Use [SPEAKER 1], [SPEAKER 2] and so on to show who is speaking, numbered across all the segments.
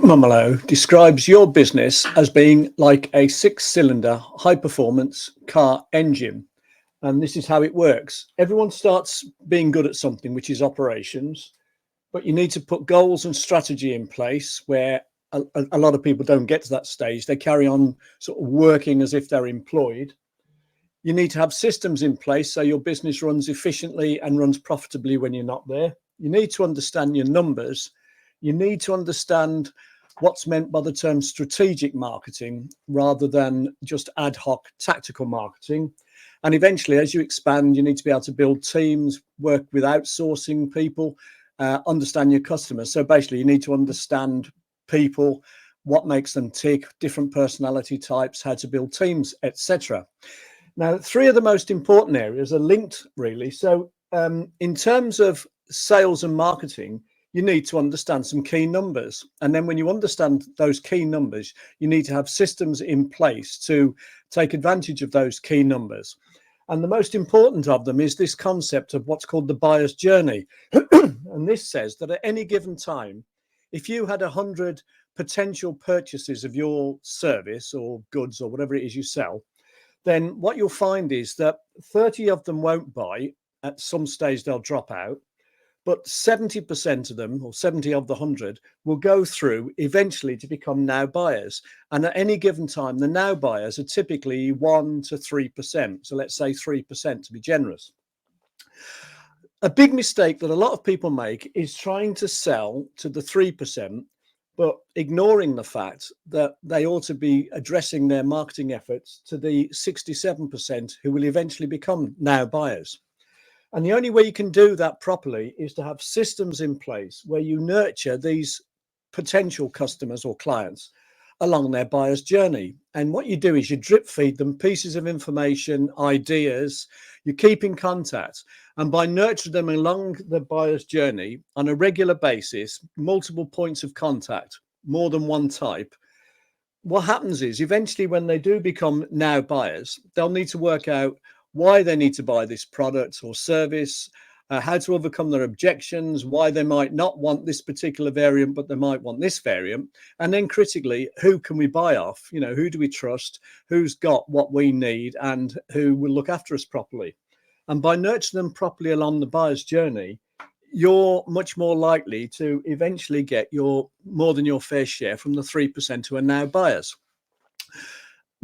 [SPEAKER 1] Mumolo describes your business as being like a six-cylinder high-performance car engine. And this is how it works. Everyone starts being good at something, which is operations, but you need to put goals and strategy in place where a lot of people don't get to that stage. They carry on sort of working as if they're employed. You need to have systems in place so your business runs efficiently and runs profitably when you're not there. You need to understand your numbers. You need to understand what's meant by the term strategic marketing rather than just ad hoc tactical marketing. And eventually, as you expand, you need to be able to build teams, work with outsourcing people, understand your customers. So basically, you need to understand people, what makes them tick, different personality types, how to build teams, etc. Now, three of the most important areas are linked, really. So in terms of sales and marketing, you need to understand some key numbers. And then when you understand those key numbers, you need to have systems in place to take advantage of those key numbers. And the most important of them is this concept of what's called the buyer's journey. And this says that at any given time, if you had 100 potential purchases of your service or goods or whatever it is you sell, then what you'll find is that 30 of them won't buy. At some stage, they'll drop out. But 70% of them, or 70 of the 100, will go through eventually to become now buyers. And at any given time, the now buyers are typically 1 to 3%. So let's say 3% to be generous. A big mistake that a lot of people make is trying to sell to the 3%, but ignoring the fact that they ought to be addressing their marketing efforts to the 67% who will eventually become now buyers. And the only way you can do that properly is to have systems in place where you nurture these potential customers or clients along their buyer's journey. And what you do is you drip feed them pieces of information, ideas, you keep in contact. And by nurturing them along the buyer's journey on a regular basis, multiple points of contact, more than one type, what happens is eventually when they do become now buyers, they'll need to work out why they need to buy this product or service, how to overcome their objections, why they might not want this particular variant, but they might want this variant. And then critically, who can we buy off? You know, who do we trust? Who's got what we need and who will look after us properly? And by nurturing them properly along the buyer's journey, you're much more likely to eventually get your more than your fair share from the 3% who are now buyers.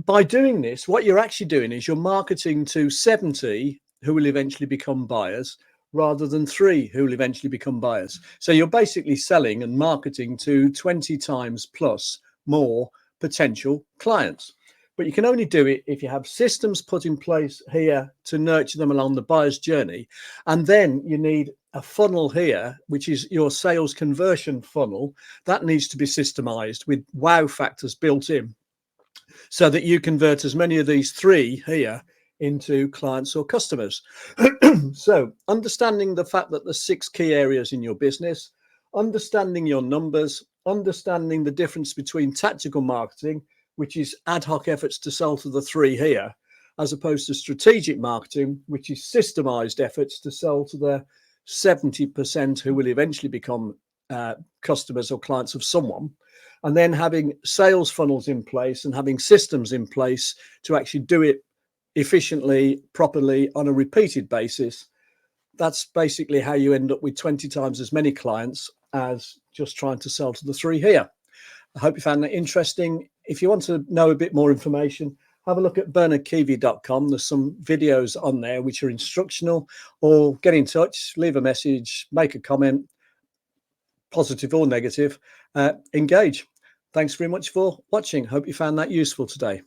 [SPEAKER 1] By doing this, what you're actually doing is you're marketing to 70 who will eventually become buyers rather than 3 who will eventually become buyers. So you're basically selling and marketing to 20 times plus more potential clients. But you can only do it if you have systems put in place here to nurture them along the buyer's journey. And then you need a funnel here, which is your sales conversion funnel. That needs to be systemized with wow factors built in, so that you convert as many of these 3 here into clients or customers. So understanding the fact that there's 6 key areas in your business, understanding your numbers, understanding the difference between tactical marketing, which is ad hoc efforts to sell to the 3 here, as opposed to strategic marketing, which is systemized efforts to sell to the 70% who will eventually become customers or clients of someone. And then having sales funnels in place and having systems in place to actually do it efficiently, properly on a repeated basis. That's basically how you end up with 20 times as many clients as just trying to sell to the 3 here. I hope you found that interesting. If you want to know a bit more information, have a look at bernardkeevy.com. There's some videos on there which are instructional, or get in touch, leave a message, make a comment, positive or negative, engage. Thanks very much for watching. Hope you found that useful today.